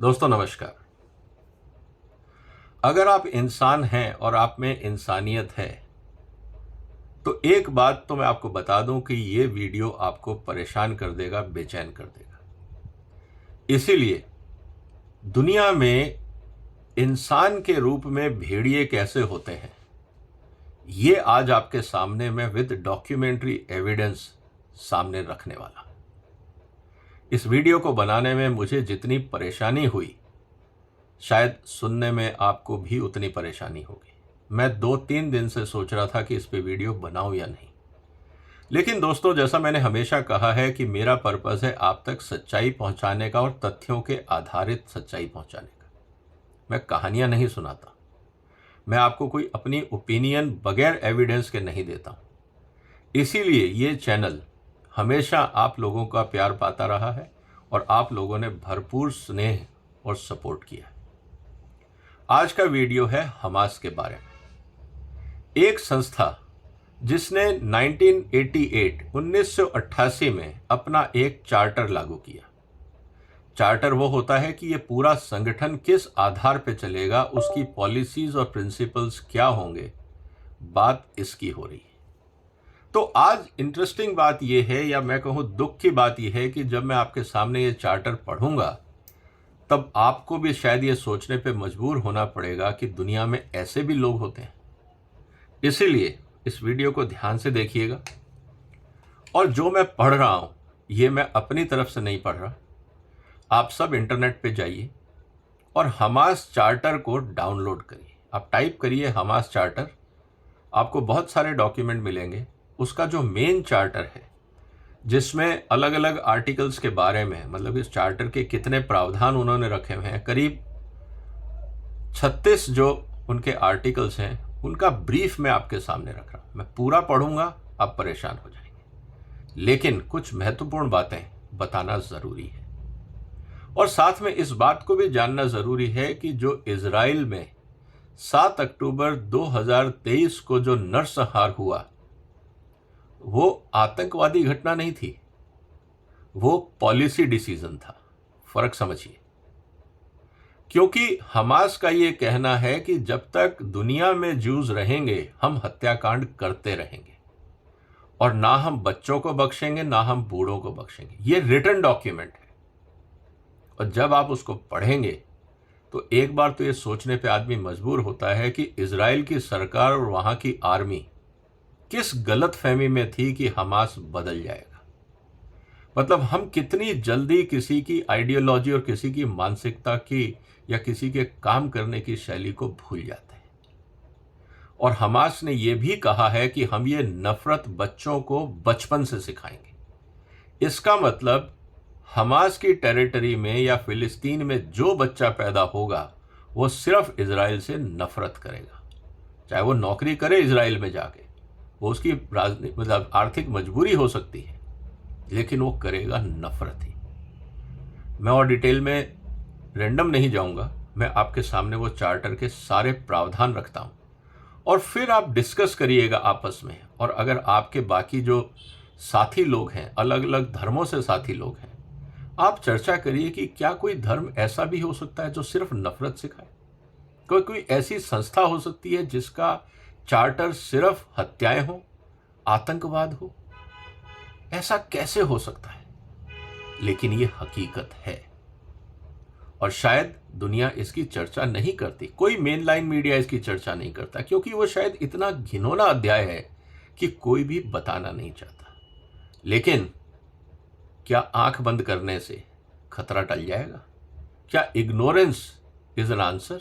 दोस्तों नमस्कार। अगर आप इंसान हैं और आप में इंसानियत है तो एक बात तो मैं आपको बता दूं कि ये वीडियो आपको परेशान कर देगा, बेचैन कर देगा। इसीलिए दुनिया में इंसान के रूप में भेड़िए कैसे होते हैं ये आज आपके सामने मैं विद डॉक्यूमेंट्री एविडेंस सामने रखने वाला। इस वीडियो को बनाने में मुझे जितनी परेशानी हुई शायद सुनने में आपको भी उतनी परेशानी होगी। मैं 2-3 दिन से सोच रहा था कि इस पे वीडियो बनाऊं या नहीं, लेकिन दोस्तों जैसा मैंने हमेशा कहा है कि मेरा पर्पस है आप तक सच्चाई पहुंचाने का और तथ्यों के आधारित सच्चाई पहुंचाने का। मैं कहानियां नहीं सुनाता, मैं आपको कोई अपनी ओपिनियन बगैर एविडेंस के नहीं देता हूं। इसीलिए ये चैनल हमेशा आप लोगों का प्यार पाता रहा है और आप लोगों ने भरपूर स्नेह और सपोर्ट किया है। आज का वीडियो है हमास के बारे में। एक संस्था जिसने 1988 में अपना एक चार्टर लागू किया। चार्टर वो होता है कि ये पूरा संगठन किस आधार पे चलेगा, उसकी पॉलिसीज और प्रिंसिपल्स क्या होंगे, बात इसकी हो रही है। तो आज इंटरेस्टिंग बात यह है, या मैं कहूं दुख की बात यह है कि जब मैं आपके सामने ये चार्टर पढ़ूंगा तब आपको भी शायद ये सोचने पे मजबूर होना पड़ेगा कि दुनिया में ऐसे भी लोग होते हैं। इसीलिए इस वीडियो को ध्यान से देखिएगा। और जो मैं पढ़ रहा हूं ये मैं अपनी तरफ से नहीं पढ़ रहा। आप सब इंटरनेट पे जाइए और हमास चार्टर को डाउनलोड करिए। आप टाइप करिए हमास चार्टर, आपको बहुत सारे डॉक्यूमेंट मिलेंगे। उसका जो मेन चार्टर है जिसमें अलग अलग आर्टिकल्स के बारे में, मतलब इस चार्टर के कितने प्रावधान उन्होंने रखे हुए हैं, करीब 36 जो उनके आर्टिकल्स हैं उनका ब्रीफ मैं आपके सामने रख रहा हूं। मैं पूरा पढ़ूंगा, आप परेशान हो जाएंगे, लेकिन कुछ महत्वपूर्ण बातें बताना जरूरी है। और साथ में इस बात को भी जानना जरूरी है कि जो इजराइल में 7 अक्टूबर 2023 को जो नरसंहार हुआ वो आतंकवादी घटना नहीं थी, वो पॉलिसी डिसीजन था। फर्क समझिए। क्योंकि हमास का ये कहना है कि जब तक दुनिया में ज्यूज रहेंगे हम हत्याकांड करते रहेंगे और ना हम बच्चों को बख्शेंगे ना हम बूढ़ों को बख्शेंगे। ये रिटन डॉक्यूमेंट है और जब आप उसको पढ़ेंगे तो एक बार तो ये सोचने पे आदमी मजबूर होता है कि इजराइल की सरकार और वहां की आर्मी किस गलत फहमी में थी कि हमास बदल जाएगा। मतलब हम कितनी जल्दी किसी की आइडियोलॉजी और किसी की मानसिकता की या किसी के काम करने की शैली को भूल जाते हैं। और हमास ने यह भी कहा है कि हम ये नफरत बच्चों को बचपन से सिखाएंगे। इसका मतलब हमास की टेरिटरी में या फिलिस्तीन में जो बच्चा पैदा होगा वो सिर्फ इजराइल से नफरत करेगा, चाहे वो नौकरी करे इजराइल में जाके, वो उसकी मतलब आर्थिक मजबूरी हो सकती है, लेकिन वो करेगा नफरत ही। मैं और डिटेल में रैंडम नहीं जाऊंगा, मैं आपके सामने वो चार्टर के सारे प्रावधान रखता हूं और फिर आप डिस्कस करिएगा आपस में। और अगर आपके बाकी जो साथी लोग हैं, अलग अलग धर्मों से साथी लोग हैं, आप चर्चा करिए कि क्या कोई धर्म ऐसा भी हो सकता है जो सिर्फ नफरत सिखाए। कोई ऐसी संस्था हो सकती है जिसका चार्टर सिर्फ हत्याएं हो, आतंकवाद हो। ऐसा कैसे हो सकता है? लेकिन ये हकीकत है और शायद दुनिया इसकी चर्चा नहीं करती। कोई मेन लाइन मीडिया इसकी चर्चा नहीं करता क्योंकि वो शायद इतना घिनौना अध्याय है कि कोई भी बताना नहीं चाहता। लेकिन क्या आंख बंद करने से खतरा टल जाएगा? क्या इग्नोरेंस इज एन आंसर?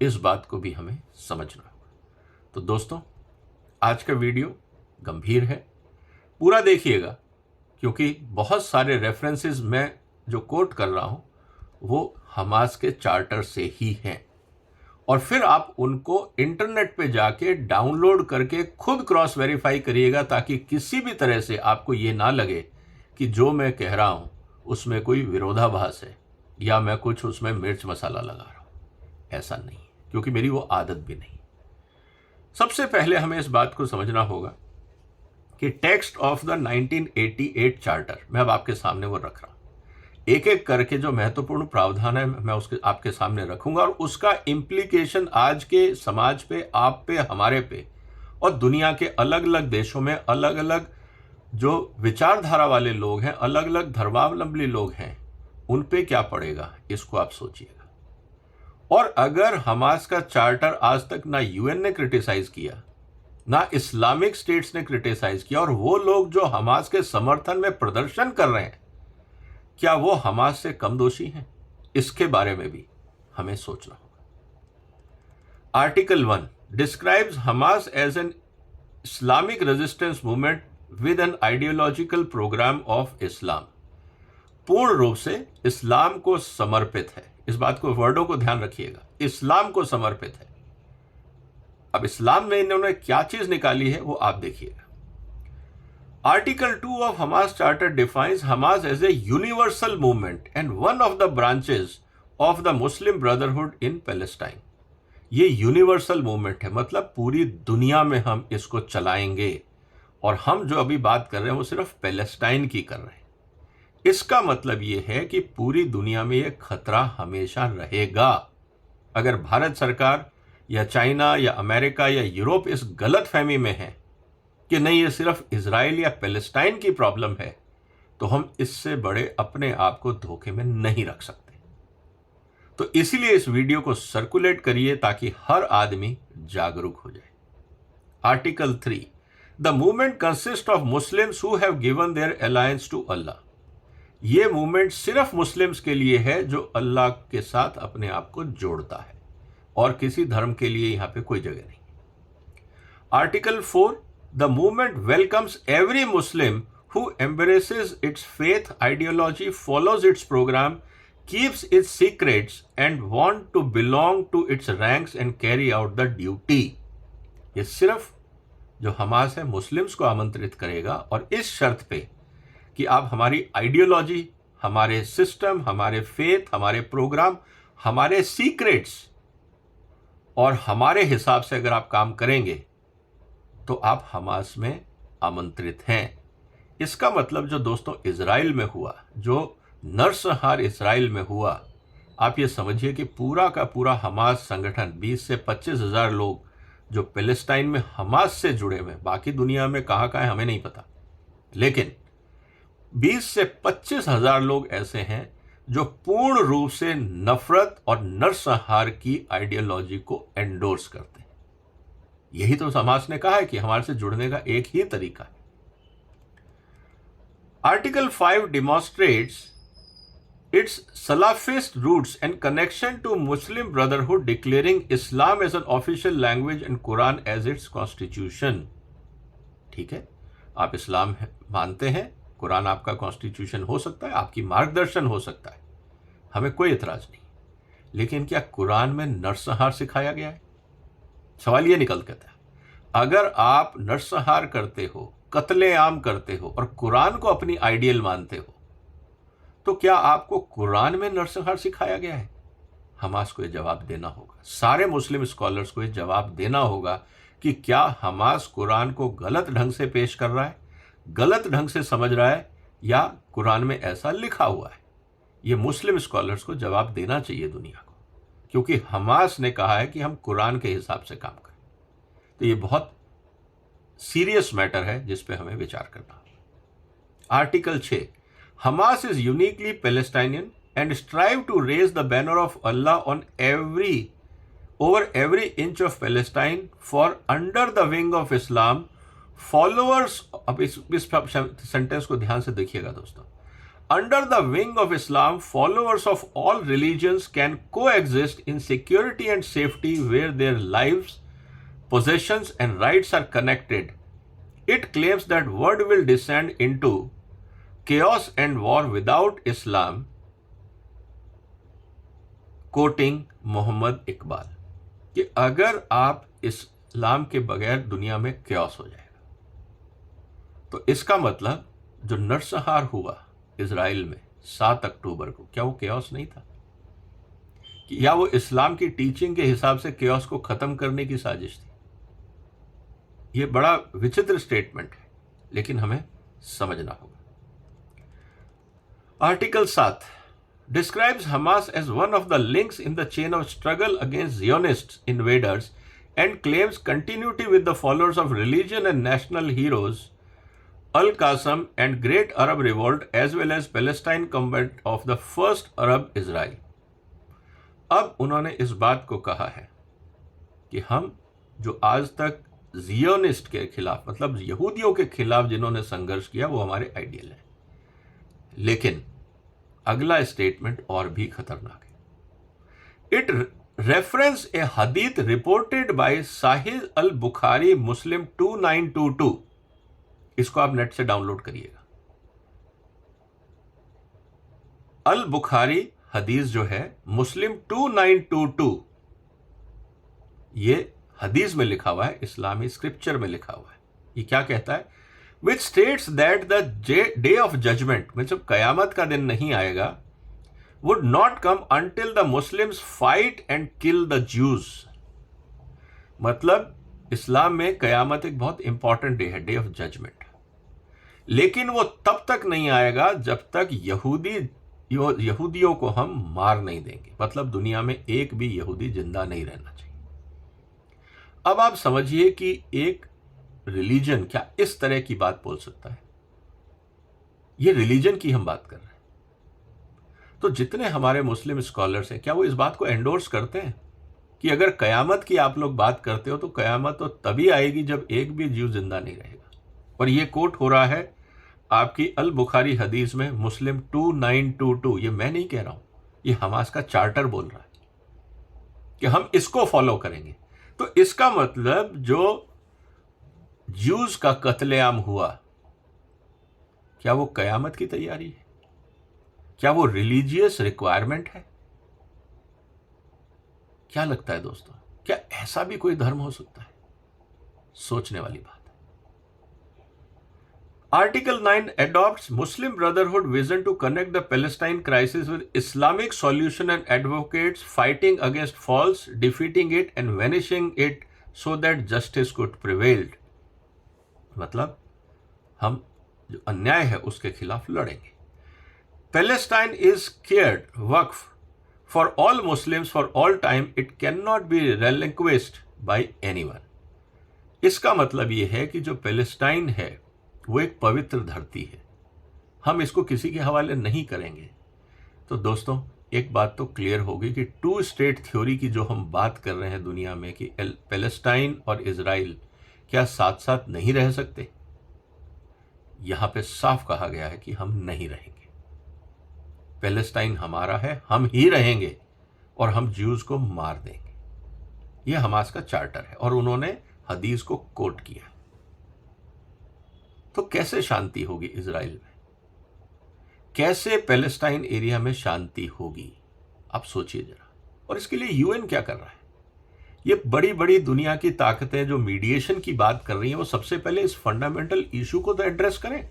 इस बात को भी हमें समझना होगा। तो दोस्तों आज का वीडियो गंभीर है, पूरा देखिएगा क्योंकि बहुत सारे रेफरेंसेस मैं जो कोट कर रहा हूं वो हमास के चार्टर से ही हैं। और फिर आप उनको इंटरनेट पे जाके डाउनलोड करके खुद क्रॉस वेरीफाई करिएगा ताकि किसी भी तरह से आपको ये ना लगे कि जो मैं कह रहा हूं उसमें कोई विरोधाभास है या मैं कुछ उसमें मिर्च मसाला लगा रहा हूं। ऐसा नहीं, क्योंकि मेरी वो आदत भी नहीं। सबसे पहले हमें इस बात को समझना होगा कि टेक्स्ट ऑफ द 1988 चार्टर मैं अब आपके सामने वो रख रहा हूं। एक एक करके जो महत्वपूर्ण प्रावधान है मैं उसके आपके सामने रखूंगा और उसका इम्प्लीकेशन आज के समाज पे, आप पे, हमारे पे और दुनिया के अलग अलग देशों में अलग अलग जो विचारधारा वाले लोग हैं, अलग अलग धर्मावलंबी लोग हैं, उन पे क्या पड़ेगा, इसको आप सोचिएगा। और अगर हमास का चार्टर आज तक ना यूएन ने क्रिटिसाइज किया, ना इस्लामिक स्टेट्स ने क्रिटिसाइज किया, और वो लोग जो हमास के समर्थन में प्रदर्शन कर रहे हैं, क्या वो हमास से कम दोषी हैं? इसके बारे में भी हमें सोचना होगा। Article 1 describes Hamas as an Islamic resistance movement with an ideological programme of Islam. पूर्ण रूप से इस्लाम को समर्पित है। इस बात को, वर्डों को ध्यान रखिएगा, इस्लाम को समर्पित है। अब इस्लाम में इन्होंने क्या चीज निकाली है वो आप देखिएगा। Article 2 of Hamas charter defines Hamas as a universal movement and one of the branches of the Muslim Brotherhood in Palestine. ये यूनिवर्सल मूवमेंट है, मतलब पूरी दुनिया में हम इसको चलाएंगे, और हम जो अभी बात कर रहे हैं वो सिर्फ पैलेस्टाइन की कर रहे हैं। इसका मतलब ये है कि पूरी दुनिया में ये खतरा हमेशा रहेगा। अगर भारत सरकार या चाइना या अमेरिका या यूरोप इस गलत फहमी में है कि नहीं ये सिर्फ इजराइल या पैलेस्टाइन की प्रॉब्लम है, तो हम इससे बड़े अपने आप को धोखे में नहीं रख सकते। तो इसीलिए इस वीडियो को सर्कुलेट करिए ताकि हर आदमी जागरूक हो जाए। Article 3 the movement consist of Muslims who have given their alliance to Allah. ये मूवमेंट सिर्फ मुस्लिम्स के लिए है जो अल्लाह के साथ अपने आप को जोड़ता है, और किसी धर्म के लिए यहां पे कोई जगह नहीं। Article 4 the movement welcomes every Muslim who embraces its faith ideology, follows its programme, keeps its secrets and want to belong to its ranks and carry out the duty. ये सिर्फ जो हमास है मुस्लिम्स को आमंत्रित करेगा, और इस शर्त पे कि आप हमारी आइडियोलॉजी, हमारे सिस्टम, हमारे फेथ, हमारे प्रोग्राम, हमारे सीक्रेट्स और हमारे हिसाब से अगर आप काम करेंगे तो आप हमास में आमंत्रित हैं। इसका मतलब जो दोस्तों इजराइल में हुआ, जो नरसंहार इजराइल में हुआ, आप ये समझिए कि पूरा का पूरा हमास संगठन 20 से 25 हजार लोग जो पैलेस्टाइन में हमास से जुड़े हुए, बाकी दुनिया में कहाँ है हमें नहीं पता, लेकिन 20 से 25 हजार लोग ऐसे हैं जो पूर्ण रूप से नफरत और नरसंहार की आइडियोलॉजी को एंडोर्स करते हैं। यही तो हमास ने कहा है कि हमारे से जुड़ने का एक ही तरीका है। Article 5 demonstrates its Salafist roots and connection to Muslim Brotherhood, declaring Islam as an official language and Quran as its constitution. ठीक है, आप इस्लाम मानते हैं, कुरान आपका कॉन्स्टिट्यूशन हो सकता है, आपकी मार्गदर्शन हो सकता है, हमें कोई एतराज नहीं, लेकिन क्या कुरान में नरसंहार सिखाया गया है? सवाल ये निकल के आता है। अगर आप नरसंहार करते हो, कत्लेआम करते हो और कुरान को अपनी आइडियल मानते हो, तो क्या आपको कुरान में नरसंहार सिखाया गया है? हमास को यह जवाब देना होगा, सारे मुस्लिम स्कॉलर्स को यह जवाब देना होगा कि क्या हमास कुरान को गलत ढंग से पेश कर रहा है, गलत ढंग से समझ रहा है, या कुरान में ऐसा लिखा हुआ है। ये मुस्लिम स्कॉलर्स को जवाब देना चाहिए दुनिया को, क्योंकि हमास ने कहा है कि हम कुरान के हिसाब से काम करें। तो ये बहुत सीरियस मैटर है जिस पे हमें विचार करना होगा। Article 6 Hamas is uniquely Palestinian and strive to raise the banner of Allah on over every inch of Palestine, for under the wing of Islam followers, अब इस सेंटेंस को ध्यान से देखिएगा दोस्तों, under the wing of Islam followers of all religions can coexist in security and safety where their lives, possessions and rights are connected. It claims that world will descend into chaos and war without Islam, quoting Mohammad Iqbal, कि अगर आप इस्लाम के बगैर दुनिया में क्यास हो जाएगा। तो इसका मतलब जो नरसंहार हुआ इजराइल में 7 अक्टूबर को, क्या वो क्यास नहीं था? या वो इस्लाम की टीचिंग के हिसाब से क्यास को खत्म करने की साजिश थी? ये बड़ा विचित्र स्टेटमेंट है, लेकिन हमें समझना होगा। Article 7 describes Hamas as one of the links in the chain of struggle against Zionist invaders and claims continuity with the followers of religion and national heroes Al-Qassam and Great Arab Revolt as well as Palestine combat of the First Arab Israel। अब उन्होंने इस बात को कहा है कि हम जो आज तक जियोनिस्ट के खिलाफ मतलब यहूदियों के खिलाफ जिन्होंने संघर्ष किया वो हमारे आइडियल है, लेकिन अगला स्टेटमेंट और भी खतरनाक है। It references a hadith reported by Sahih al Bukhari Muslim 2922। इसको आप नेट से डाउनलोड करिएगा। अल बुखारी हदीस जो है मुस्लिम 2922, ये हदीस में लिखा हुआ है, इस्लामी स्क्रिप्चर में लिखा हुआ है। ये क्या कहता है? Which states that the day of judgement में जब कयामत का दिन नहीं आएगा would not come until the Muslims fight and kill the Jews. मतलब इस्लाम में कयामत एक बहुत इंपॉर्टेंट डे है, डे ऑफ जजमेंट, लेकिन वो तब तक नहीं आएगा जब तक यहूदियों को हम मार नहीं देंगे। मतलब दुनिया में एक भी यहूदी जिंदा नहीं रहना चाहिए। अब आप समझिए कि एक रिलीजन क्या इस तरह की बात बोल सकता है? ये रिलीजन की हम बात कर रहे हैं। तो जितने हमारे मुस्लिम स्कॉलर्स हैं क्या वो इस बात को एंडोर्स करते हैं कि अगर कयामत की आप लोग बात करते हो तो कयामत तो तभी आएगी जब एक भी जीव जिंदा नहीं रहेगा? और ये कोट हो रहा है आपकी अल बुखारी हदीस में मुस्लिम 2922। ये मैं नहीं कह रहा हूं, ये हमास का चार्टर बोल रहा है कि हम इसको फॉलो करेंगे। तो इसका मतलब जो ज्यूज का कत्लेआम हुआ क्या वो कयामत की तैयारी है? क्या वो रिलीजियस रिक्वायरमेंट है? क्या लगता है दोस्तों, क्या ऐसा भी कोई धर्म हो सकता है? सोचने वाली बात है। Article 9 adopts Muslim Brotherhood vision to connect the Palestine crisis with Islamic solution and advocates fighting against false, defeating it and vanishing it so that justice could prevail। मतलब हम जो अन्याय है उसके खिलाफ लड़ेंगे। Palestine is scared Waqf for all Muslims for all time, it cannot be relinquished by anyone। इसका मतलब ये है कि जो पैलेस्टाइन है वो एक पवित्र धरती है, हम इसको किसी के हवाले नहीं करेंगे। तो दोस्तों एक बात तो क्लियर होगी कि टू स्टेट थ्योरी की जो हम बात कर रहे हैं दुनिया में कि पैलेस्टाइन और इजराइल क्या साथ साथ नहीं रह सकते, यहां पे साफ कहा गया है कि हम नहीं रहेंगे। पैलेस्टाइन हमारा है, हम ही रहेंगे और हम ज्यूज को मार देंगे। यह हमास का चार्टर है और उन्होंने हदीस को कोट किया। तो कैसे शांति होगी इजराइल में? कैसे पैलेस्टाइन एरिया में शांति होगी? आप सोचिए जरा। और इसके लिए यूएन क्या कर रहा है? ये बड़ी बड़ी दुनिया की ताकतें जो मीडिएशन की बात कर रही हैं वो सबसे पहले इस फंडामेंटल इशू को तो एड्रेस करें।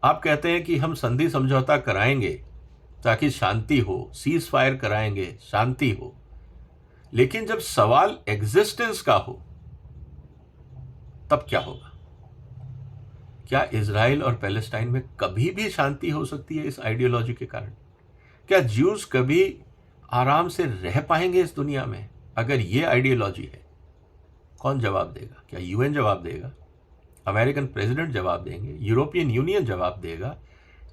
आप कहते हैं कि हम संधि समझौता कराएंगे ताकि शांति हो, सीज फायर कराएंगे शांति हो, लेकिन जब सवाल एग्जिस्टेंस का हो तब क्या होगा? क्या इजराइल और पैलेस्टाइन में कभी भी शांति हो सकती है इस आइडियोलॉजी के कारण? क्या ज्यूज कभी आराम से रह पाएंगे इस दुनिया में अगर ये आइडियोलॉजी है? कौन जवाब देगा? क्या यूएन जवाब देगा? अमेरिकन प्रेसिडेंट जवाब देंगे? यूरोपियन यूनियन जवाब देगा?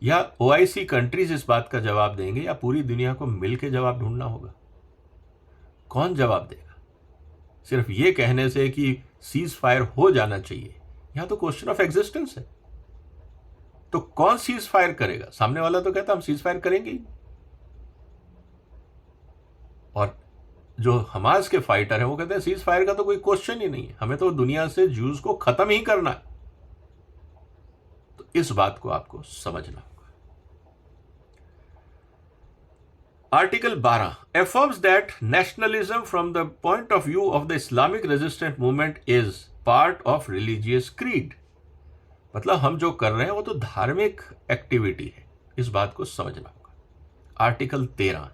या ओआईसी कंट्रीज इस बात का जवाब देंगे? या पूरी दुनिया को मिलकर जवाब ढूंढना होगा? कौन जवाब देगा? सिर्फ ये कहने से कि सीज फायर हो जाना चाहिए, यहां तो क्वेश्चन ऑफ एग्जिस्टेंस है। तो कौन सीज फायर करेगा? सामने वाला तो कहता हम सीज फायर करेंगे ही। और जो हमास के फाइटर हैं वो कहते हैं सीज फायर का तो कोई क्वेश्चन ही नहीं है, हमें तो दुनिया से ज्यूज को खत्म ही करना है। तो इस बात को आपको समझना होगा। Article 12 affirms that nationalism from the point of view of the Islamic resistance movement is part of religious creed। मतलब हम जो कर रहे हैं वो तो धार्मिक एक्टिविटी है, इस बात को समझना होगा। Article 13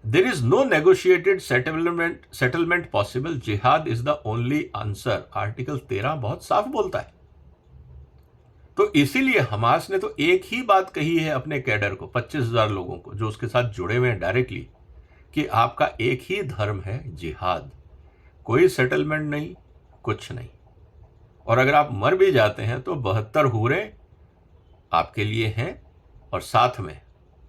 There is no negotiated settlement possible, jihad is the only answer। Article 13 बहुत साफ बोलता है। तो तो इसीलिए हमास ने तो एक ही बात कही है अपने कैडर को, 25,000 लोगों को जो उसके साथ जुड़े हुए हैं डायरेक्टली, कि आपका एक ही धर्म है, जिहाद। कोई सेटलमेंट नहीं, कुछ नहीं। और अगर आप मर भी जाते हैं तो 72 हूरें आपके लिए हैं, और साथ में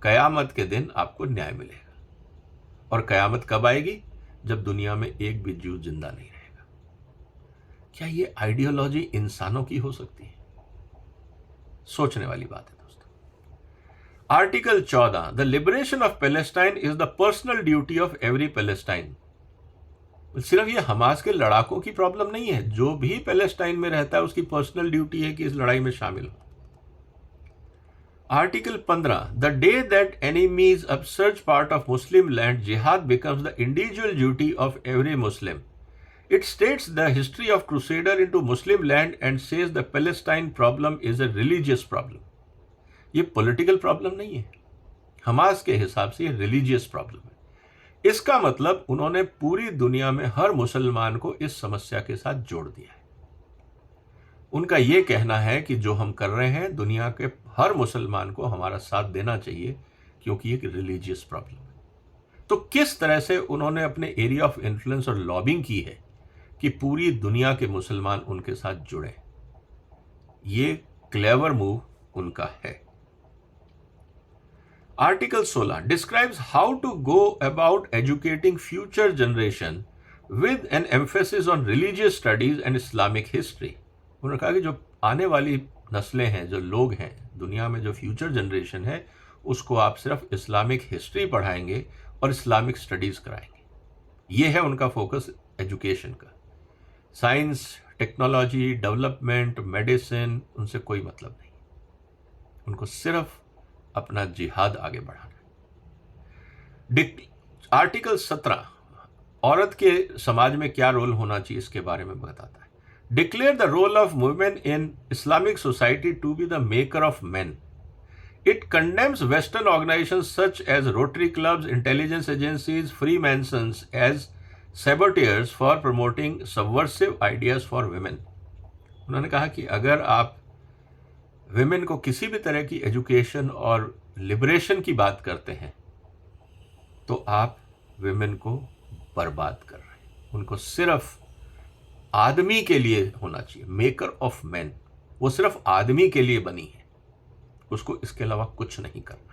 कयामत के दिन आपको न्याय मिलेगा। और कयामत कब आएगी? जब दुनिया में एक भी जीव जिंदा नहीं रहेगा। क्या ये आइडियोलॉजी इंसानों की हो सकती है? सोचने वाली बात है दोस्तों। Article 14, the liberation of Palestine is the personal duty of every Palestine. सिर्फ ये हमास के लड़ाकों की प्रॉब्लम नहीं है, जो भी पैलेस्टाइन में रहता है उसकी पर्सनल ड्यूटी है कि इस लड़ाई में शामिल हो। Article 15, the day that enemies usurp part of Muslim land, jihad becomes the individual duty of every Muslim. It states the history of crusader into Muslim land and says the Palestine problem is a religious problem. ये political problem नहीं है, Hamas के हिसाब से ये religious problem है। इसका मतलब उन्होंने पूरी दुनिया में हर मुसलमान को इस समस्या के साथ जोड़ दिया है। उनका ये कहना है कि जो हम कर रहे हैं, दुनिया के हर मुसलमान को हमारा साथ देना चाहिए, क्योंकि एक रिलीजियस प्रॉब्लम है। तो किस तरह से उन्होंने अपने एरिया ऑफ इन्फ्लुएंस और लॉबिंग की है कि पूरी दुनिया के मुसलमान उनके साथ जुड़े। ये क्लेवर मूव उनका है। Article 16 describes how to go about educating future generation with an emphasis on religious studies and Islamic history. उन्होंने कहा कि जो आने वाली नस्लें हैं, जो लोग हैं दुनिया में, जो फ्यूचर जनरेशन है, उसको आप सिर्फ इस्लामिक हिस्ट्री पढ़ाएंगे और इस्लामिक स्टडीज कराएंगे। ये है उनका फोकस एजुकेशन का। साइंस, टेक्नोलॉजी, डेवलपमेंट, मेडिसिन, उनसे कोई मतलब नहीं। उनको सिर्फ अपना जिहाद आगे बढ़ाना है। आर्टिकल 17 औरत के समाज में क्या रोल होना चाहिए इसके बारे में बताता है। Declare the role of women in Islamic society to be the maker of man. It condemns western organisations such as Rotary clubs, intelligence agencies, Freemasons as saboteurs for promoting subversive ideas for women। उन्होंने कहा कि अगर आप women को किसी भी तरह की एजुकेशन और लिबरेशन की बात करते हैं तो आप women को बर्बाद कर रहे हैं। उनको सिर्फ आदमी के लिए होना चाहिए, मेकर ऑफ मैन। वो सिर्फ आदमी के लिए बनी है, उसको इसके अलावा कुछ नहीं करना।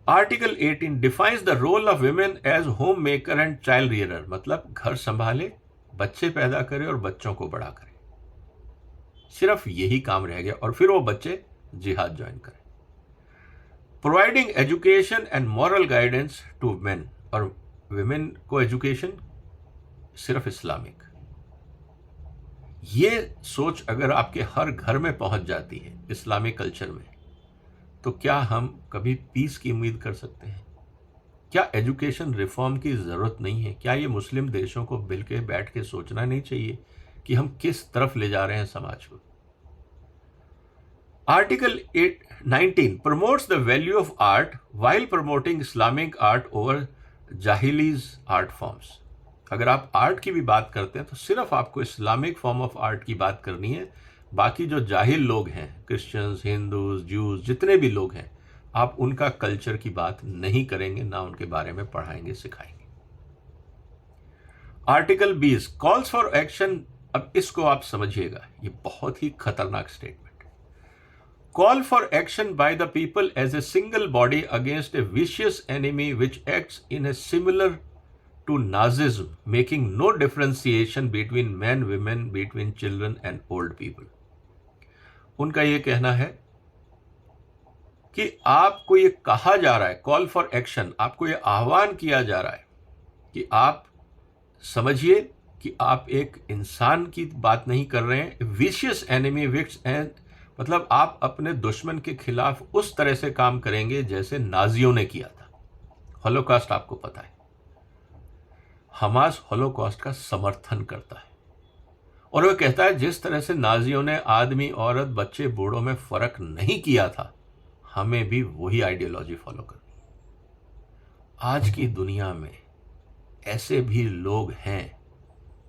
Article 18 defines the role of women as homemaker and child rearer. मतलब घर संभाले, बच्चे पैदा करे और बच्चों को बड़ा करे, सिर्फ यही काम रह गया। और फिर वो बच्चे जिहाद ज्वाइन करें। Providing education and moral guidance to men, और विमेन को एजुकेशन सिर्फ इस्लामिक। ये सोच अगर आपके हर घर में पहुंच जाती है इस्लामिक कल्चर में, तो क्या हम कभी पीस की उम्मीद कर सकते हैं? क्या एजुकेशन रिफॉर्म की ज़रूरत नहीं है? क्या ये मुस्लिम देशों को मिल के बैठ के सोचना नहीं चाहिए कि हम किस तरफ ले जा रहे हैं समाज को? Article 19 promotes the value of art while promoting Islamic art over jahiliyyah art forms. अगर आप आर्ट की भी बात करते हैं तो सिर्फ आपको इस्लामिक फॉर्म ऑफ आर्ट की बात करनी है। बाकी जो जाहिल लोग हैं, क्रिश्चियंस, हिंदूज, ज्यूज, जितने भी लोग हैं, आप उनका कल्चर की बात नहीं करेंगे, ना उनके बारे में पढ़ाएंगे, सिखाएंगे। Article 20 calls for action. अब इसको आप समझिएगा, ये बहुत ही खतरनाक statement. Call for action by the people as a single body against a vicious enemy which acts in a similar to Nazism, making no differentiation between men, women, between children and old people। उनका ये कहना है कि आपको ये कहा जा रहा है, कॉल फॉर एक्शन, आपको ये आह्वान किया जा रहा है कि आप समझिए कि आप एक इंसान की बात नहीं कर रहे हैं। विशियस एनिमी विक्स एंड, मतलब आप अपने दुश्मन के खिलाफ उस तरह से काम करेंगे जैसे नाजियों ने किया था। हॉलोकॉस्ट आपको पता है, हमास हॉलोकॉस्ट का समर्थन करता है और वह कहता है जिस तरह से नाजियों ने आदमी, औरत, बच्चे, बूढ़ों में फर्क नहीं किया था, हमें भी वही आइडियोलॉजी फॉलो करनी है। आज की दुनिया में ऐसे भी लोग हैं,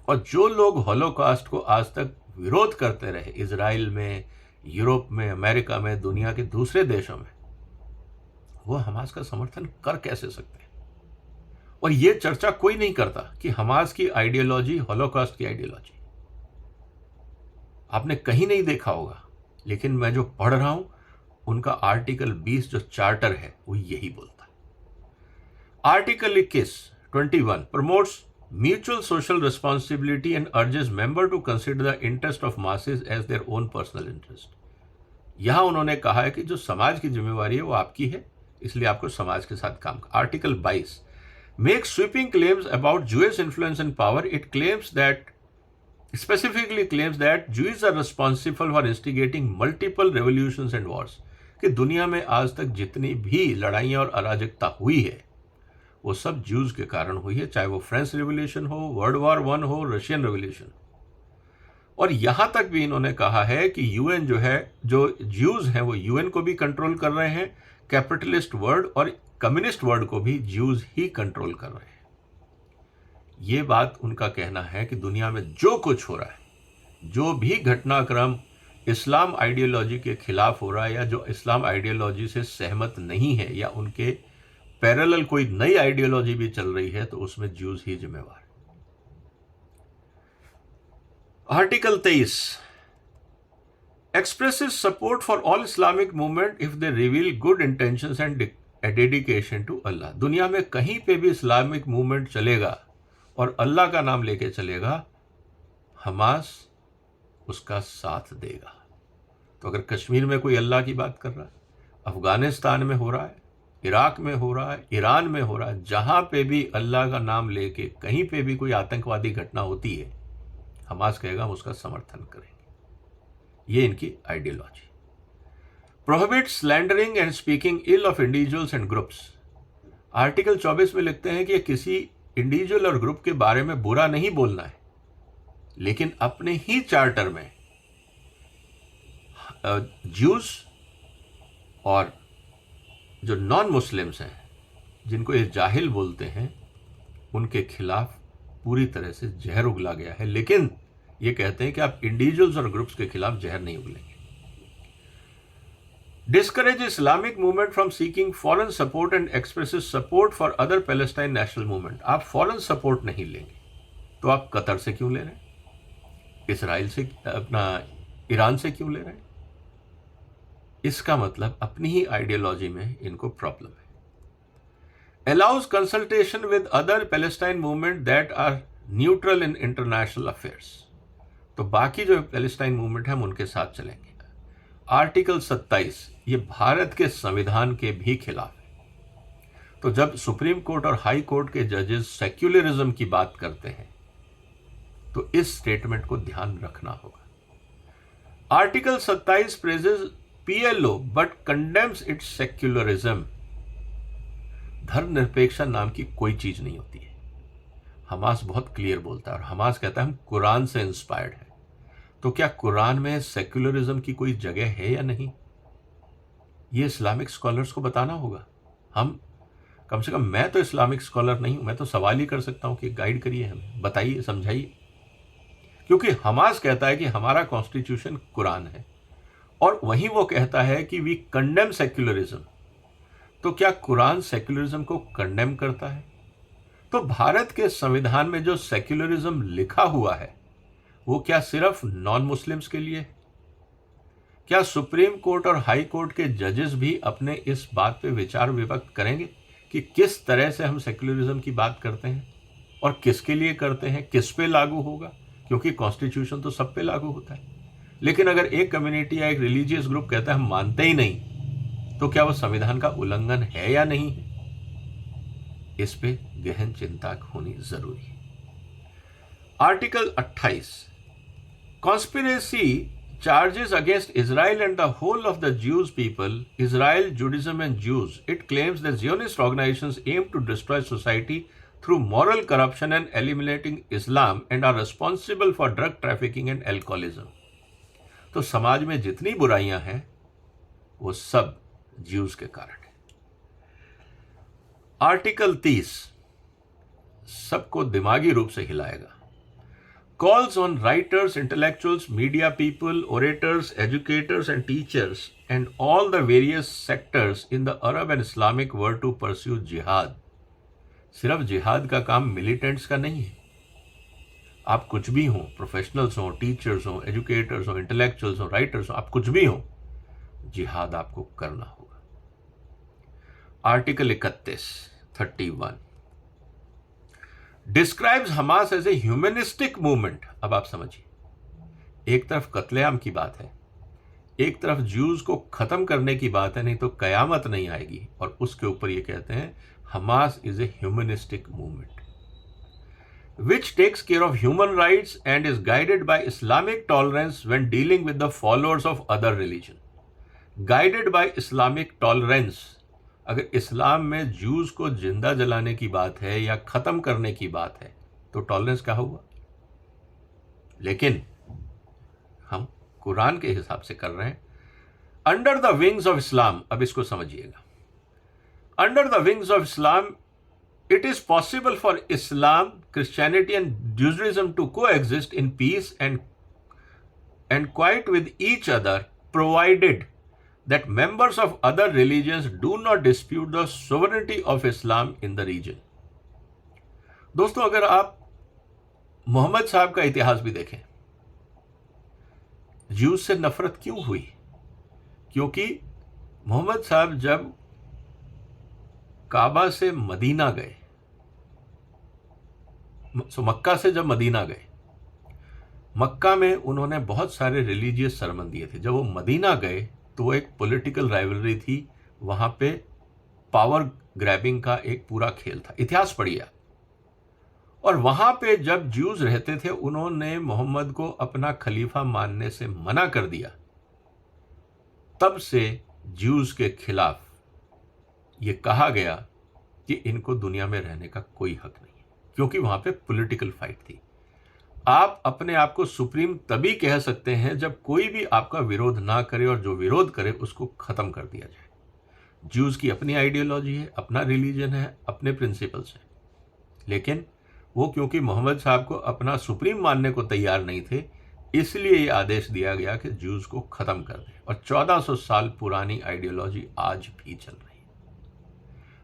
और जो लोग हॉलोकॉस्ट को आज तक विरोध करते रहे इजराइल में, यूरोप में, अमेरिका में, दुनिया के दूसरे देशों में, वो हमास का समर्थन कर कैसे सकते हैं? और ये चर्चा कोई नहीं करता कि हमास की आइडियोलॉजी हॉलोकॉस्ट की आइडियोलॉजी, आपने कहीं नहीं देखा होगा, लेकिन मैं जो पढ़ रहा हूं उनका आर्टिकल 20 जो चार्टर है वो यही बोलता है। Article 21 promotes mutual social responsibility and urges member to consider the interest of masses as their own personal interest. यहां उन्होंने कहा है कि जो समाज की जिम्मेवारी है वो आपकी है, इसलिए आपको समाज के साथ काम। Article 22 makes sweeping claims about Jewish influence and power. It claims that, specifically claims that Jews are responsible for instigating multiple revolutions and wars. कि दुनिया में आज तक जितनी भी लड़ाइयाँ और अराजकता हुई है वो सब ज्यूज के कारण हुई है, चाहे वो फ्रेंच रिवोल्यूशन हो, वर्ल्ड वॉर 1 हो, रशियन रिवोल्यूशन। और यहां तक भी इन्होंने कहा है कि यूएन जो है, जो ज्यूज हैं वो यूएन को भी कंट्रोल कर रहे हैं, कैपिटलिस्ट वर्ल्ड और कम्युनिस्ट वर्ल्ड को भी ज्यूज ही कंट्रोल कर रहे हैं। ये बात उनका कहना है कि दुनिया में जो कुछ हो रहा है, जो भी घटनाक्रम इस्लाम आइडियोलॉजी के खिलाफ हो रहा है, या जो इस्लाम आइडियोलॉजी से सहमत नहीं है, या उनके पैरेलल कोई नई आइडियोलॉजी भी चल रही है, तो उसमें ज्यूज ही जिम्मेवार है। Article 23 expresses support for all Islamic movement if they reveal good intentions and dedication to Allah. दुनिया में कहीं पे भी इस्लामिक मूवमेंट चलेगा और अल्लाह का नाम लेके चलेगा, हमास उसका साथ देगा। तो अगर कश्मीर में कोई अल्लाह की बात कर रहा है, अफगानिस्तान में हो रहा है, इराक में हो रहा है, ईरान में हो रहा है, जहां पे भी अल्लाह का नाम लेके कहीं पे भी कोई आतंकवादी घटना होती है, हमास कहेगा हम उसका समर्थन करेंगे। ये इनकी आइडियोलॉजी। Prohibit slandering and speaking ill of individuals and groups. Article 24 में लिखते हैं कि किसी इंडिविजुअल और ग्रुप के बारे में बुरा नहीं बोलना है, लेकिन अपने ही चार्टर में ज्यूज और जो नॉन मुस्लिम्स हैं, जिनको ये जाहिल बोलते हैं, उनके खिलाफ पूरी तरह से जहर उगला गया है। लेकिन ये कहते हैं कि आप इंडिविजुअल्स और ग्रुप्स के खिलाफ जहर नहीं उगलेंगे। Discourage Islamic movement from seeking foreign support and expresses support for other Palestine national movement। आप फॉरेन सपोर्ट नहीं लेंगे तो आप कतर से क्यों ले रहे हैं, इसराइल से, अपना ईरान से क्यों ले रहे हैं? इसका मतलब अपनी ही आइडियोलॉजी में इनको प्रॉब्लम है। Allows consultation with other Palestine movement that are neutral in international affairs। तो बाकी जो पैलेस्टाइन मूवमेंट है हम उनके साथ चलेंगे। आर्टिकल 27 ये भारत के संविधान के भी खिलाफ है। तो जब सुप्रीम कोर्ट और हाई कोर्ट के जजेस सेक्युलरिज्म की बात करते हैं तो इस स्टेटमेंट को ध्यान रखना होगा। Article 27 praises PLO but condemns it's secularism. धर्मनिरपेक्षता नाम की कोई चीज नहीं होती है। हमास बहुत क्लियर बोलता है और हमास कहता है हम कुरान से इंस्पायर्ड है। तो क्या कुरान में सेक्युलरिज्म की कोई जगह है या नहीं, ये इस्लामिक स्कॉलर्स को बताना होगा। हम कम से कम, मैं तो इस्लामिक स्कॉलर नहीं हूं, मैं तो सवाल ही कर सकता हूं कि गाइड करिए हमें, बताइए, समझाइए। क्योंकि हमास कहता है कि हमारा कॉन्स्टिट्यूशन कुरान है और वहीं वो कहता है कि वी कंडेम सेक्युलरिज्म। तो क्या कुरान सेक्युलरिज्म को कंडेम करता है? तो भारत के संविधान में जो सेक्युलरिज्म लिखा हुआ है वो क्या सिर्फ नॉन मुस्लिम्स के लिए? क्या सुप्रीम कोर्ट और हाई कोर्ट के जजेस भी अपने इस बात पे विचार विभक्त करेंगे कि किस तरह से हम सेक्युलरिज्म की बात करते हैं और किसके लिए करते हैं, किस पे लागू होगा? क्योंकि कॉन्स्टिट्यूशन तो सब पे लागू होता है। लेकिन अगर एक कम्युनिटी या एक रिलीजियस ग्रुप कहता है हम मानते ही नहीं, तो क्या वो संविधान का उल्लंघन है या नहीं है? इस पे गहन चिंता होनी जरूरी है। Article 28 Conspiracy charges against Israel and the whole of the Jewish people, Israel, Judaism and Jews. It claims that Zionist organizations aim to destroy society through moral corruption and eliminating Islam and are responsible for drug trafficking and alcoholism. तो समाज में जितनी बुराइयां हैं वो सब Jews के कारण है। आर्टिकल 30 सबको दिमागी रूप से हिलाएगा। calls on writers, intellectuals, media people, orators, educators and teachers and all the various sectors in the Arab and Islamic world to pursue jihad. सिर्फ जिहाद का काम मिलिटेंट्स का नहीं है। आप कुछ भी हो, प्रोफेशनल्स हो, टीचर्स हो, एजुकेटर्स हो, इंटेलेक्चुअल्स हो, राइटर्स हो, आप कुछ भी हो, जिहाद आपको करना होगा। Article 31 describes Hamas as a humanistic movement. अब आप समझिए, एक तरफ कत्लेआम की बात है, एक तरफ ज्यूज को खत्म करने की बात है, नहीं तो कयामत नहीं आएगी, और उसके ऊपर ये कहते हैं Hamas is a humanistic movement which takes care of human rights and is guided by Islamic tolerance when dealing with the followers of other religion. Guided by Islamic tolerance, अगर इस्लाम में ज्यूज को जिंदा जलाने की बात है या खत्म करने की बात है तो टॉलरेंस क्या हुआ? लेकिन हम कुरान के हिसाब से कर रहे हैं। Under the wings of Islam, अब इसको समझिएगा, under the wings of Islam it is possible for Islam, Christianity and Judaism to coexist in peace and quiet with each other, provided that members of other religions do not dispute the sovereignty of Islam in the region. दोस्तों, अगर आप मोहम्मद साहब का इतिहास भी देखें, Jews से नफरत क्यों हुई? क्योंकि मोहम्मद साहब जब काबा से मदीना गए, मक्का से जब मदीना गए, मक्का में उन्होंने बहुत सारे रिलीजियस सरमन दिए थे। जब वो मदीना गए तो वो एक पॉलिटिकल राइवलरी थी, वहां पे पावर ग्रैबिंग का एक पूरा खेल था। इतिहास पढ़िए। और वहां पे जब ज्यूज रहते थे, उन्होंने मोहम्मद को अपना खलीफा मानने से मना कर दिया। तब से ज्यूज के खिलाफ ये कहा गया कि इनको दुनिया में रहने का कोई हक नहीं है, क्योंकि वहां पे पॉलिटिकल फाइट थी। आप अपने आप को सुप्रीम तभी कह सकते हैं जब कोई भी आपका विरोध ना करे, और जो विरोध करे उसको खत्म कर दिया जाए। ज्यूज की अपनी आइडियोलॉजी है, अपना रिलीजन है, अपने प्रिंसिपल्स हैं, लेकिन वो क्योंकि मोहम्मद साहब को अपना सुप्रीम मानने को तैयार नहीं थे, इसलिए ये आदेश दिया गया कि ज्यूज को खत्म कर दें। और 1400 साल पुरानी आइडियोलॉजी आज भी चल रही है।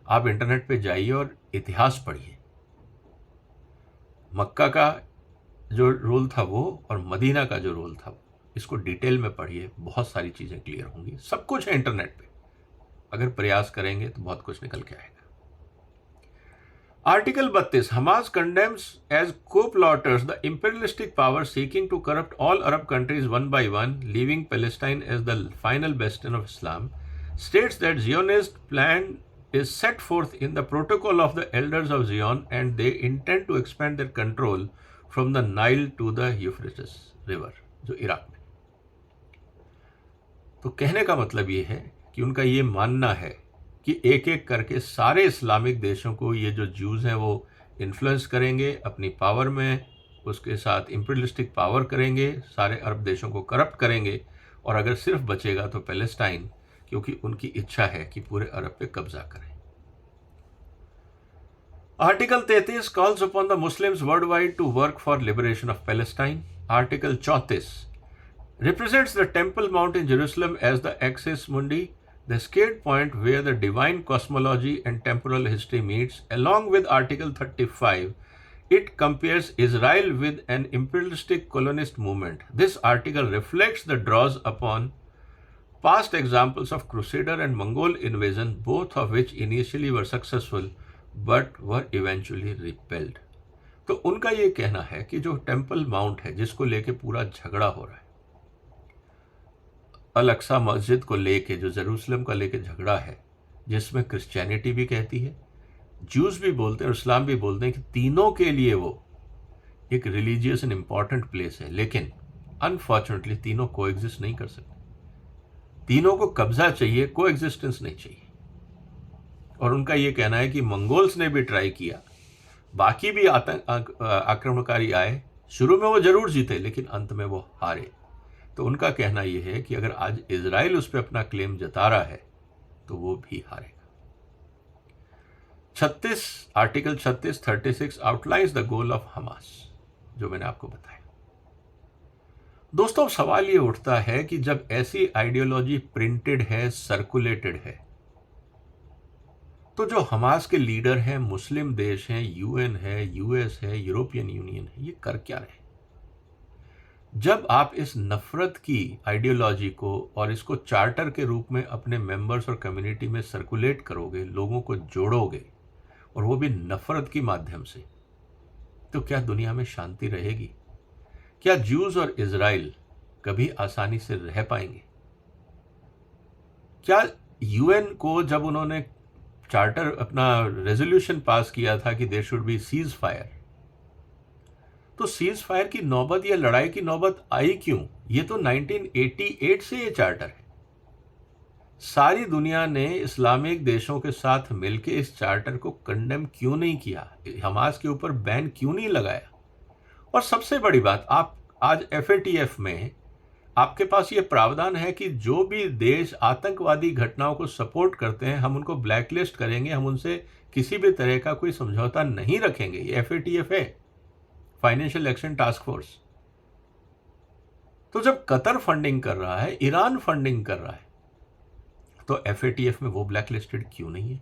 आप इंटरनेट पे जाइए और इतिहास पढ़िए। मक्का का जो रोल था वो, और मदीना का जो रोल था वो, इसको डिटेल में पढ़िए, बहुत सारी चीजें क्लियर होंगी। सब कुछ है इंटरनेट पे, अगर प्रयास करेंगे तो बहुत कुछ निकल के आएगा। Article 32 Hamas condemns as co-plotters the imperialistic power seeking to corrupt all Arab countries one by one, leaving Palestine as the final bastion of Islam, states that Zionist plan is set forth in the protocol of the elders of Zion and they intend to expand their control from the Nile to the Euphrates river, जो Iraq में। तो कहने का मतलब ये है कि उनका ये मानना है कि एक एक करके सारे इस्लामिक देशों को ये जो ज्यूज हैं वो इन्फ्लुएंस करेंगे अपनी पावर में, उसके साथ इंपीरियलिस्टिक पावर करेंगे, सारे अरब देशों को करप्ट करेंगे, और अगर सिर्फ बचेगा तो पैलेस्टाइन, क्योंकि उनकी इच्छा है कि पूरे अरब पे कब्जा करें। Article 33 calls upon the Muslims worldwide to work for liberation of Palestine. Article 34 represents the Temple Mount in Jerusalem as the axis mundi, the sacred point where the divine cosmology and temporal history meets. Along with Article 35, it compares Israel with an imperialistic colonist movement. This article reflects the draws upon past examples of Crusader and Mongol invasion, both of which initially were successful but were eventually repelled. तो उनका ये कहना है कि जो temple mount है, जिसको लेके पूरा झगड़ा हो रहा है, अल अक्सा मस्जिद को लेके, जो जेरूसलम का लेके झगड़ा है, जिसमें क्रिश्चियनिटी भी कहती है, ज्यूज भी बोलते हैं और इस्लाम भी बोलते हैं कि तीनों के लिए वो एक रिलीजियस एंड इम्पॉर्टेंट प्लेस है, लेकिन अनफॉर्चुनेटली तीनों को एग्जिस्ट नहीं कर सकते। तीनों को कब्जा चाहिए, को एग्जिस्टेंस नहीं चाहिए। और उनका ये कहना है कि मंगोल्स ने भी ट्राई किया, बाकी भी आक्रमणकारी आए, शुरू में वो जरूर जीते लेकिन अंत में वो हारे। तो उनका कहना ये है कि अगर आज इजराइल उस पर अपना क्लेम जता रहा है तो वो भी हारेगा। Article 36 outlines the goal of Hamas, जो मैंने आपको बताया। दोस्तों, अब सवाल ये उठता है कि जब ऐसी आइडियोलॉजी प्रिंटेड है, सर्कुलेटेड है, तो जो हमास के लीडर हैं, मुस्लिम देश हैं, यूएन है, यूएस है, यूरोपियन यूनियन है, ये कर क्या रहे? जब आप इस नफरत की आइडियोलॉजी को और इसको चार्टर के रूप में अपने मेंबर्स और कम्युनिटी में सर्कुलेट करोगे, लोगों को जोड़ोगे, और वो भी नफरत के माध्यम से, तो क्या दुनिया में शांति रहेगी? क्या ज्यूज और इजराइल कभी आसानी से रह पाएंगे? क्या यूएन को जब उन्होंने चार्टर अपना रेजोल्यूशन पास किया था कि there should be ceasefire, तो सीज फायर की नौबत या लड़ाई की नौबत आई क्यों? ये तो 1988 से ये चार्टर है। सारी दुनिया ने इस्लामिक देशों के साथ मिलकर इस चार्टर को कंडेम क्यों नहीं किया? हमास के ऊपर बैन क्यों नहीं लगाया? और सबसे बड़ी बात, आप आज एफएटीएफ में आपके पास ये प्रावधान है कि जो भी देश आतंकवादी घटनाओं को सपोर्ट करते हैं, हम उनको ब्लैकलिस्ट करेंगे, हम उनसे किसी भी तरह का कोई समझौता नहीं रखेंगे। ये एफएटीएफ है, फाइनेंशियल एक्शन टास्क फोर्स। तो जब कतर फंडिंग कर रहा है, ईरान फंडिंग कर रहा है, तो एफएटीएफ में वो ब्लैकलिस्टेड क्यों नहीं है?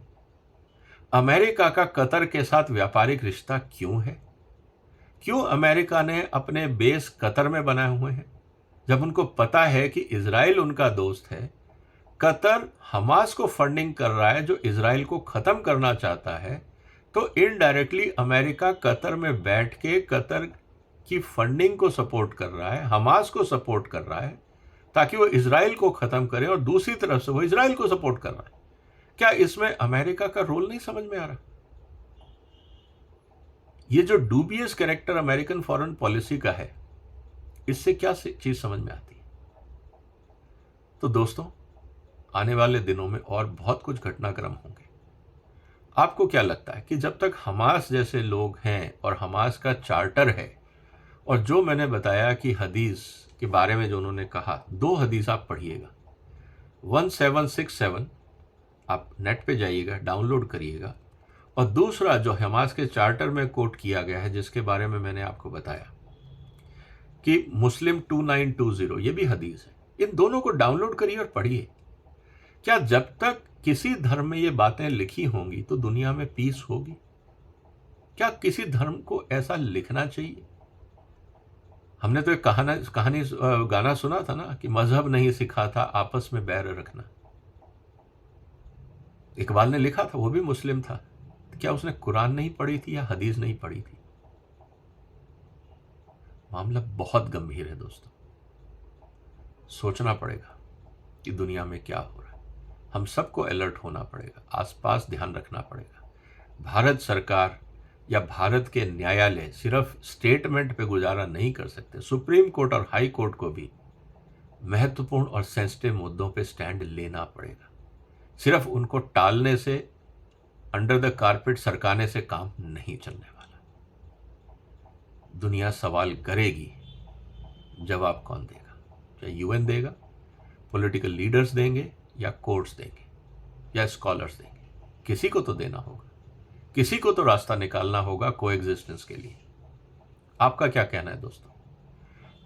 अमेरिका का कतर के साथ व्यापारिक रिश्ता क्यों है? क्यों अमेरिका ने अपने बेस कतर में बनाए हुए हैं, जब उनको पता है कि इजराइल उनका दोस्त है? कतर हमास को फंडिंग कर रहा है, जो इजराइल को खत्म करना चाहता है, तो इनडायरेक्टली अमेरिका कतर में बैठ के कतर की फंडिंग को सपोर्ट कर रहा है, हमास को सपोर्ट कर रहा है, ताकि वो इजराइल को खत्म करे, और दूसरी तरफ से वो इजराइल को सपोर्ट कर रहा है। क्या इसमें अमेरिका का रोल नहीं समझ में आ रहा? ये जो dubious character American foreign policy का है, इससे क्या चीज समझ में आती है? तो दोस्तों, आने वाले दिनों में और बहुत कुछ घटनाक्रम होंगे। आपको क्या लगता है कि जब तक हमास जैसे लोग हैं और हमास का चार्टर है, और जो मैंने बताया कि हदीस के बारे में जो उन्होंने कहा, 2 हदीस आप पढ़िएगा, 1767 आप नेट पे जाइएगा, डाउनलोड करिएगा, और दूसरा जो हमास के चार्टर में कोट किया गया है, जिसके बारे में मैंने आपको बताया कि मुस्लिम 2920, ये भी हदीस है। इन दोनों को डाउनलोड करिए और पढ़िए। क्या जब तक किसी धर्म में ये बातें लिखी होंगी तो दुनिया में पीस होगी? क्या किसी धर्म को ऐसा लिखना चाहिए? हमने तो एक कहानी गाना सुना था ना कि मजहब नहीं सिखाता आपस में बैर रखना। इकबाल ने लिखा था, वो भी मुस्लिम था। क्या उसने कुरान नहीं पढ़ी थी या हदीस नहीं पढ़ी थी? मामला बहुत गंभीर है दोस्तों। सोचना पड़ेगा कि दुनिया में क्या हो रहा है। हम सबको अलर्ट होना पड़ेगा, आसपास ध्यान रखना पड़ेगा। भारत सरकार या भारत के न्यायालय सिर्फ स्टेटमेंट पे गुजारा नहीं कर सकते। सुप्रीम कोर्ट और हाई कोर्ट को भी महत्वपूर्ण और सेंसिटिव मुद्दों पे स्टैंड लेना पड़ेगा। सिर्फ उनको टालने से, अंडर द कारपेट सरकाने से काम नहीं चलने वाला। दुनिया सवाल करेगी, जवाब कौन देगा? क्या यूएन देगा, पॉलिटिकल लीडर्स देंगे, या कोर्ट्स देंगे, या स्कॉलर्स देंगे? किसी को तो देना होगा, किसी को तो रास्ता निकालना होगा कोएग्जिस्टेंस के लिए। आपका क्या कहना है दोस्तों?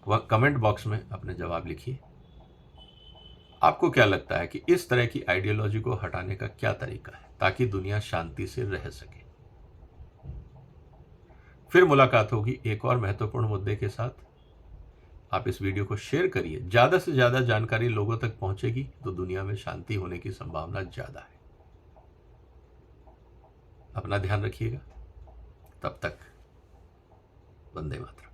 वह कमेंट बॉक्स में अपने जवाब लिखिए। आपको क्या लगता है कि इस तरह की आइडियोलॉजी को हटाने का क्या तरीका है, ताकि दुनिया शांति से रह सके? फिर मुलाकात होगी एक और महत्वपूर्ण मुद्दे के साथ। आप इस वीडियो को शेयर करिए, ज्यादा से ज्यादा जानकारी लोगों तक पहुंचेगी तो दुनिया में शांति होने की संभावना ज्यादा है। अपना ध्यान रखिएगा। तब तक वंदे मातरम।